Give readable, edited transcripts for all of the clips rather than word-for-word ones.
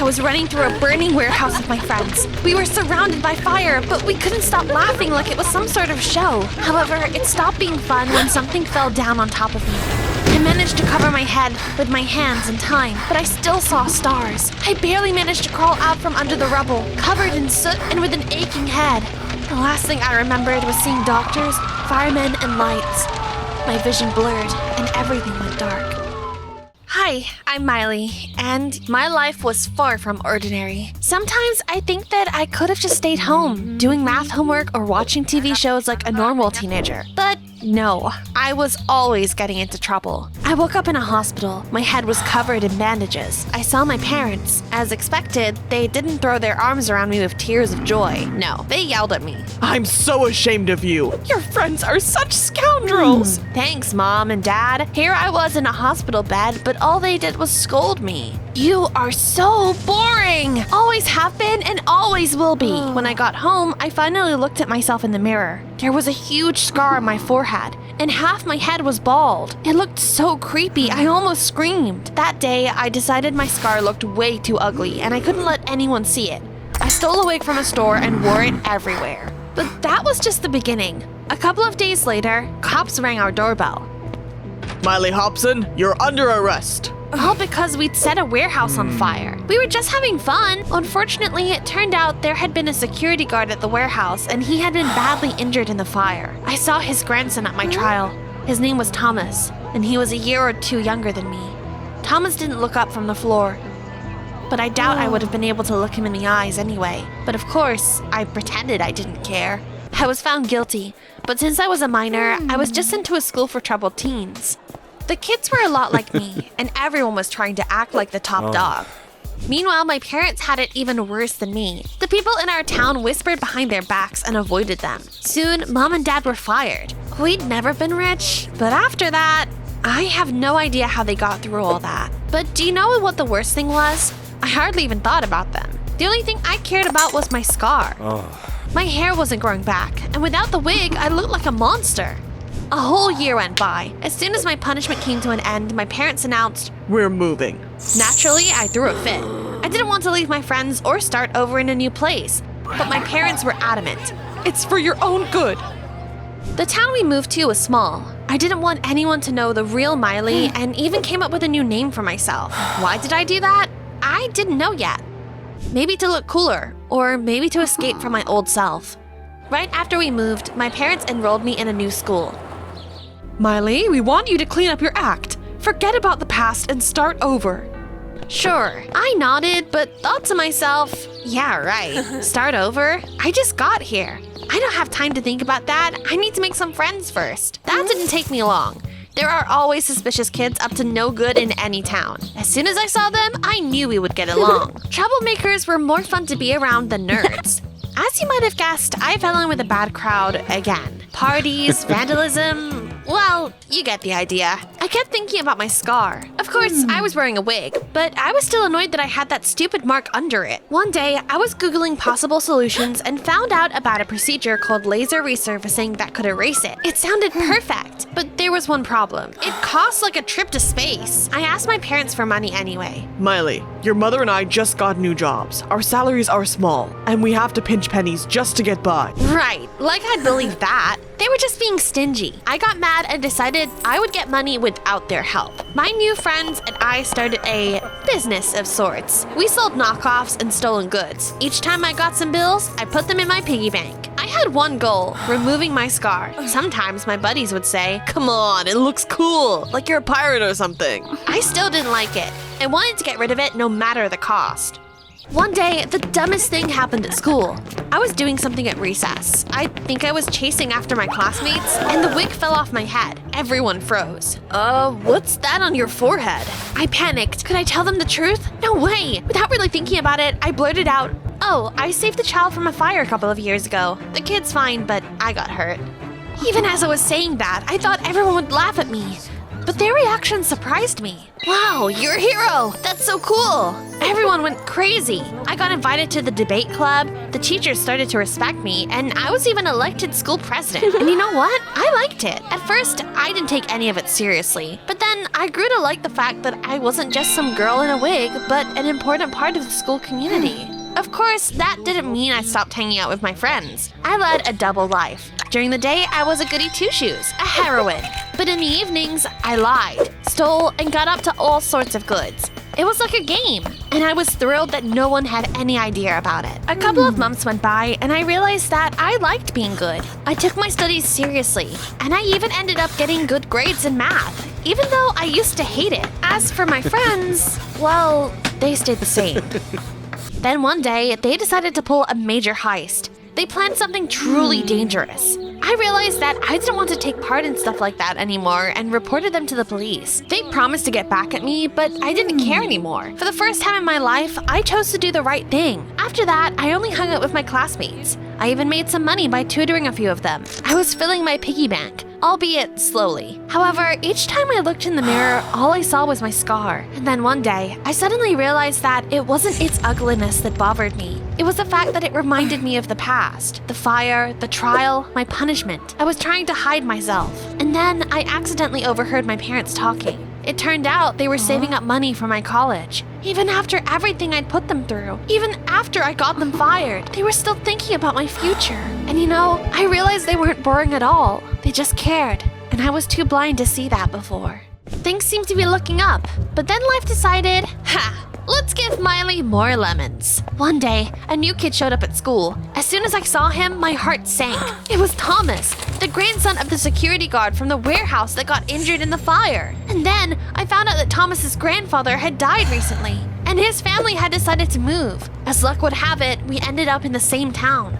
I was running through a burning warehouse with my friends. We were surrounded by fire, but we couldn't stop laughing like it was some sort of show. However, it stopped being fun when something fell down on top of me. I managed to cover my head with my hands in time, but I still saw stars. I barely managed to crawl out from under the rubble, covered in soot and with an aching head. The last thing I remembered was seeing doctors, firemen, and lights. My vision blurred, and everything went dark. Hi, I'm Miley, and my life was far from ordinary. Sometimes I think that I could have just stayed home, doing math homework or watching TV shows like a normal teenager. But no, I was always getting into trouble. I woke up in a hospital. My head was covered in bandages. I saw my parents. As expected, they didn't throw their arms around me with tears of joy. No, they yelled at me. I'm so ashamed of you. Your friends are such scoundrels. Thanks, Mom and Dad. Here I was in a hospital bed, but all they did was scold me. You are so boring. Always have been and always will be. When I got home, I finally looked at myself in the mirror. There was a huge scar on my forehead, and half my head was bald. It looked so creepy, I almost screamed. That day, I decided my scar looked way too ugly, and I couldn't let anyone see it. I stole a wig from a store and wore it everywhere. But that was just the beginning. A couple of days later, cops rang our doorbell. Miley Hobson, you're under arrest. All because we'd set a warehouse on fire. We were just having fun. Unfortunately, it turned out there had been a security guard at the warehouse and he had been badly injured in the fire. I saw his grandson at my trial. His name was Thomas, and he was a year or two younger than me. Thomas didn't look up from the floor, but I doubt I would have been able to look him in the eyes anyway. But of course, I pretended I didn't care. I was found guilty, but since I was a minor, I was just sent to a school for troubled teens. The kids were a lot like me, and everyone was trying to act like the top dog. Meanwhile, my parents had it even worse than me. The people in our town whispered behind their backs and avoided them. Soon, Mom and Dad were fired. We'd never been rich, but after that, I have no idea how they got through all that. But do you know what the worst thing was? I hardly even thought about them. The only thing I cared about was my scar. My hair wasn't growing back, and without the wig, I looked like a monster. A whole year went by. As soon as my punishment came to an end, my parents announced, We're moving. Naturally, I threw a fit. I didn't want to leave my friends or start over in a new place, but my parents were adamant. It's for your own good. The town we moved to was small. I didn't want anyone to know the real Miley and even came up with a new name for myself. Why did I do that? I didn't know yet. Maybe to look cooler, or maybe to escape from my old self. Right after we moved, my parents enrolled me in a new school. Miley, we want you to clean up your act. Forget about the past and start over. Sure, I nodded, but thought to myself, yeah, right. Start over? I just got here. I don't have time to think about that. I need to make some friends first. That didn't take me long. There are always suspicious kids up to no good in any town. As soon as I saw them, I knew we would get along. Troublemakers were more fun to be around than nerds. As you might have guessed, I fell in with a bad crowd again. Parties, vandalism, well, you get the idea. I kept thinking about my scar. Of course, I was wearing a wig, but I was still annoyed that I had that stupid mark under it. One day, I was Googling possible solutions and found out about a procedure called laser resurfacing that could erase it. It sounded perfect, but there was one problem. It cost like a trip to space. I asked my parents for money anyway. Miley, your mother and I just got new jobs. Our salaries are small, and we have to pinch pennies just to get by. Right, like I'd believe that. They were just being stingy. I got mad and decided I would get money without their help. My new friends and I started a business of sorts. We sold knockoffs and stolen goods. Each time I got some bills, I put them in my piggy bank. I had one goal, removing my scar. Sometimes my buddies would say, Come on, it looks cool, like you're a pirate or something. I still didn't like it. I wanted to get rid of it no matter the cost. One day, the dumbest thing happened at school. I was doing something at recess. I think I was chasing after my classmates, and the wig fell off my head. Everyone froze. What's that on your forehead? I panicked. Could I tell them the truth? No way! Without really thinking about it, I blurted out, Oh, I saved a child from a fire a couple of years ago. The kid's fine, but I got hurt. Even as I was saying that, I thought everyone would laugh at me. but their reaction surprised me. Wow, you're a hero! That's so cool! Everyone went crazy. I got invited to the debate club, the teachers started to respect me, and I was even elected school president. And you know what? I liked it. At first, I didn't take any of it seriously, but then I grew to like the fact that I wasn't just some girl in a wig, but an important part of the school community. Of course, that didn't mean I stopped hanging out with my friends. I led a double life. During the day, I was a goody two-shoes, a heroine. But in the evenings, I lied, stole, and got up to all sorts of goods. It was like a game, and I was thrilled that no one had any idea about it. A couple of months went by, and I realized that I liked being good. I took my studies seriously, and I even ended up getting good grades in math, even though I used to hate it. As for my friends, well, they stayed the same. Then one day, they decided to pull a major heist. They planned something truly dangerous. I realized that I didn't want to take part in stuff like that anymore and reported them to the police. They promised to get back at me, but I didn't care anymore. For the first time in my life, I chose to do the right thing. After that, I only hung out with my classmates. I even made some money by tutoring a few of them. I was filling my piggy bank, albeit slowly. However, each time I looked in the mirror, all I saw was my scar. And then one day, I suddenly realized that it wasn't its ugliness that bothered me. It was the fact that it reminded me of the past. The fire, the trial, my punishment. I was trying to hide myself. And then I accidentally overheard my parents talking. It turned out they were saving up money for my college. Even after everything I'd put them through, even after I got them fired, they were still thinking about my future. And you know, I realized they weren't boring at all. They just cared. And I was too blind to see that before. Things seemed to be looking up, but then life decided, let's give Miley more lemons. One day, a new kid showed up at school. As soon as I saw him, my heart sank. It was Thomas, the grandson of the security guard from the warehouse that got injured in the fire. And then I found out that Thomas's grandfather had died recently, and his family had decided to move. As luck would have it, we ended up in the same town.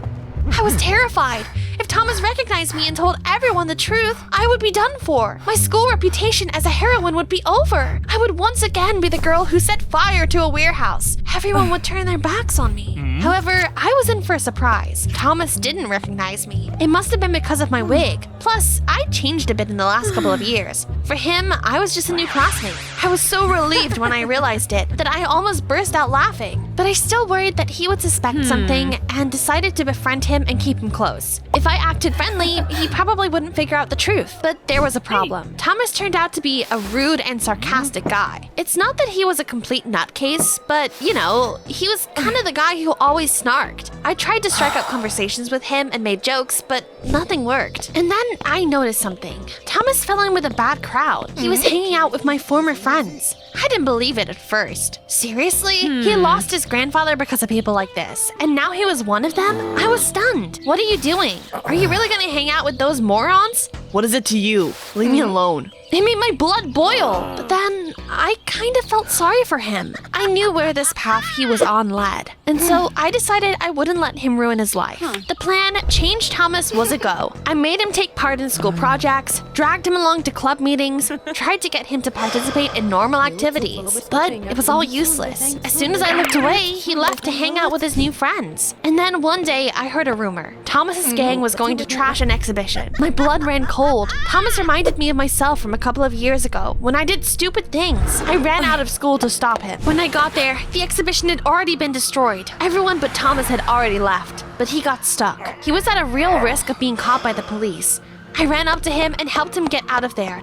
I was terrified. If Thomas recognized me and told everyone the truth, I would be done for. My school reputation as a heroine would be over. I would once again be the girl who set fire to a warehouse. Everyone would turn their backs on me. However, I was in for a surprise. Thomas didn't recognize me. It must have been because of my wig. Plus, I changed a bit in the last couple of years. For him, I was just a new classmate. I was so relieved when I realized it that I almost burst out laughing. But I still worried that he would suspect something and decided to befriend him and keep him close. If I acted friendly, he probably wouldn't figure out the truth. But there was a problem. Thomas turned out to be a rude and sarcastic guy. It's not that he was a complete nutcase, but, you know, he was kind of the guy who always snarked. I tried to strike up conversations with him and made jokes, but nothing worked. And then I noticed something. Thomas fell in with a bad crowd. He was hanging out with my former friends. I didn't believe it at first. Seriously? He lost his grandfather because of people like this, and now he was one of them? I was stunned. What are you doing? Are you really gonna hang out with those morons? What is it to you? Leave me alone. They made my blood boil. But then I kind of felt sorry for him. I knew where this path he was on led, and so I decided I wouldn't let him ruin his life. The plan, Change Thomas, was a go. I made him take part in school projects, dragged him along to club meetings, tried to get him to participate in normal activities. But it was all useless. As soon as I looked away, he left to hang out with his new friends. And then one day, I heard a rumor. Thomas's gang was going to trash an exhibition. My blood ran cold. Thomas reminded me of myself from a couple of years ago when I did stupid things. I ran out of school to stop him. When I got there, the exhibition had already been destroyed. Everyone but Thomas had already left, but he got stuck. He was at a real risk of being caught by the police. I ran up to him and helped him get out of there.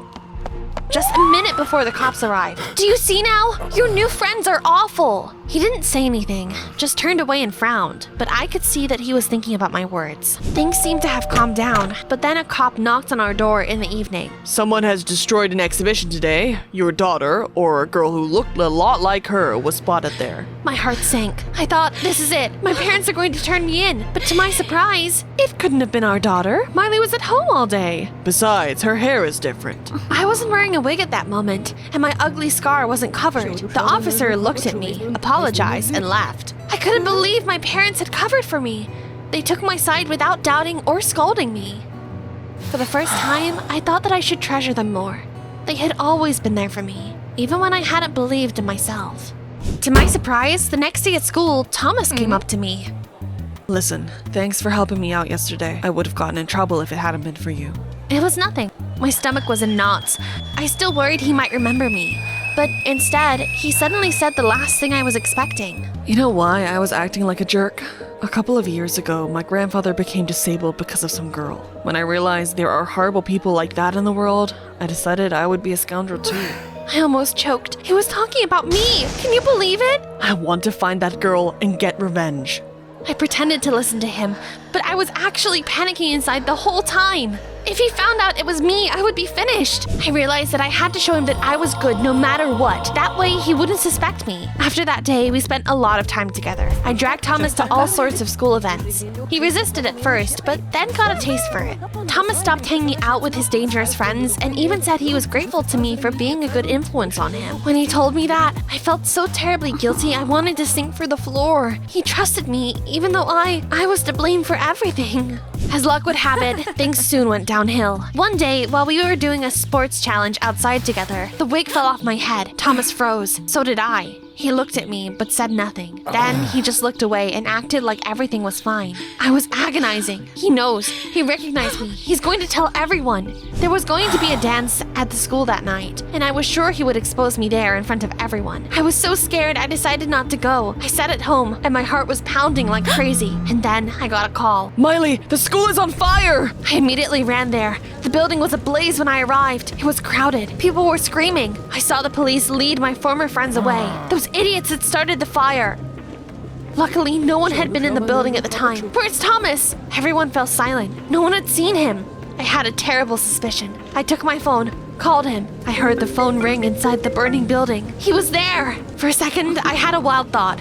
Just a minute before the cops arrived. Do you see now? Your new friends are awful. He didn't say anything, just turned away and frowned, but I could see that he was thinking about my words. Things seemed to have calmed down, but then a cop knocked on our door in the evening. Someone has destroyed an exhibition today. Your daughter, or a girl who looked a lot like her, was spotted there. My heart sank. I thought, this is it. My parents are going to turn me in. But to my surprise, It couldn't have been our daughter. Miley was at home all day. Besides, her hair is different. I wasn't wearing a wig at that moment, and my ugly scar wasn't covered. The officer looked at me, apologized, and left. I couldn't believe my parents had covered for me. They took my side without doubting or scolding me. For the first time, I thought that I should treasure them more. They had always been there for me, even when I hadn't believed in myself. To my surprise, the next day at school, Thomas came up to me. Listen, thanks for helping me out yesterday. I would have gotten in trouble if it hadn't been for you. It was nothing. My stomach was in knots. I still worried he might remember me. But instead, he suddenly said the last thing I was expecting. You know why I was acting like a jerk? A couple of years ago, my grandfather became disabled because of some girl. When I realized there are horrible people like that in the world, I decided I would be a scoundrel too. I almost choked. He was talking about me. Can you believe it? I want to find that girl and get revenge. I pretended to listen to him, but I was actually panicking inside the whole time. If he found out it was me, I would be finished. I realized that I had to show him that I was good no matter what. That way, he wouldn't suspect me. After that day, we spent a lot of time together. I dragged Thomas to all sorts of school events. He resisted at first, but then got a taste for it. Thomas stopped hanging out with his dangerous friends and even said he was grateful to me for being a good influence on him. When he told me that, I felt so terribly guilty I wanted to sink through the floor. He trusted me, even though I was to blame for everything. As luck would have it, things soon went downhill. One day, while we were doing a sports challenge outside together, the wig fell off my head. Thomas froze. So did I. He looked at me, but said nothing. Then he just looked away and acted like everything was fine. I was agonizing. He knows. He recognized me. He's going to tell everyone. There was going to be a dance at the school that night, and I was sure he would expose me there in front of everyone. I was so scared I decided not to go. I sat at home, and my heart was pounding like crazy. And then I got a call. Miley, the school is on fire! I immediately ran there. The building was ablaze when I arrived. It was crowded. People were screaming. I saw the police lead my former friends away. Those idiots had started the fire. Luckily, no one had been in the building at the time. Where's Thomas? Everyone fell silent. No one had seen him. I had a terrible suspicion. I took my phone, called him. I heard the phone ring inside the burning building. He was there. For a second, I had a wild thought.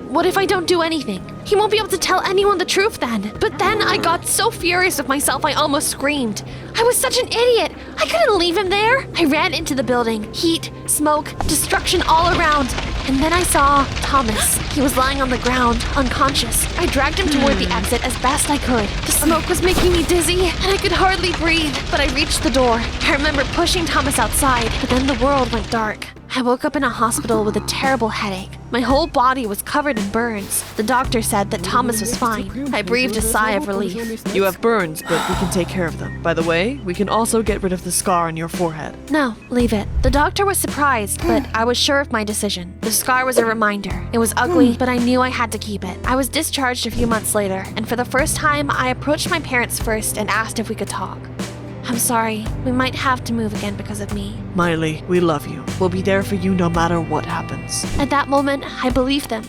What if I don't do anything? He won't be able to tell anyone the truth then. But then I got so furious with myself I almost screamed. I was such an idiot. I couldn't leave him there. I ran into the building. Heat, smoke, destruction all around. And then I saw Thomas. He was lying on the ground, unconscious. I dragged him toward the exit as best I could. The smoke was making me dizzy, and I could hardly breathe. But I reached the door. I remember pushing Thomas outside, but then the world went dark. I woke up in a hospital with a terrible headache. My whole body was covered in burns. The doctor said that Thomas was fine. I breathed a sigh of relief. You have burns, but we can take care of them. By the way, we can also get rid of the scar on your forehead. No, leave it. The doctor was surprised, but I was sure of my decision. The scar was a reminder. It was ugly, but I knew I had to keep it. I was discharged a few months later, and for the first time, I approached my parents first and asked if we could talk. I'm sorry. We might have to move again because of me. Miley, we love you. We'll be there for you no matter what happens. At that moment, I believed them.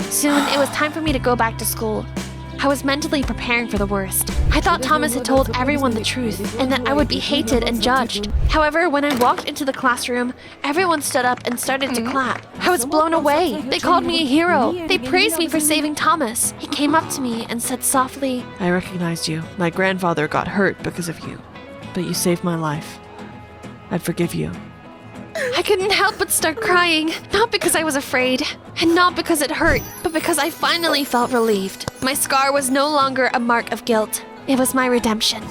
Soon, it was time for me to go back to school. I was mentally preparing for the worst. I thought Thomas had told everyone the truth and that I would be hated and judged. However, when I walked into the classroom, everyone stood up and started to clap. I was blown away. They called me a hero. They praised me for saving Thomas. He came up to me and said softly, I recognized you. My grandfather got hurt because of you. But you saved my life. I forgive you. I couldn't help but start crying, not because I was afraid, and not because it hurt, but because I finally felt relieved. My scar was no longer a mark of guilt. It was my redemption.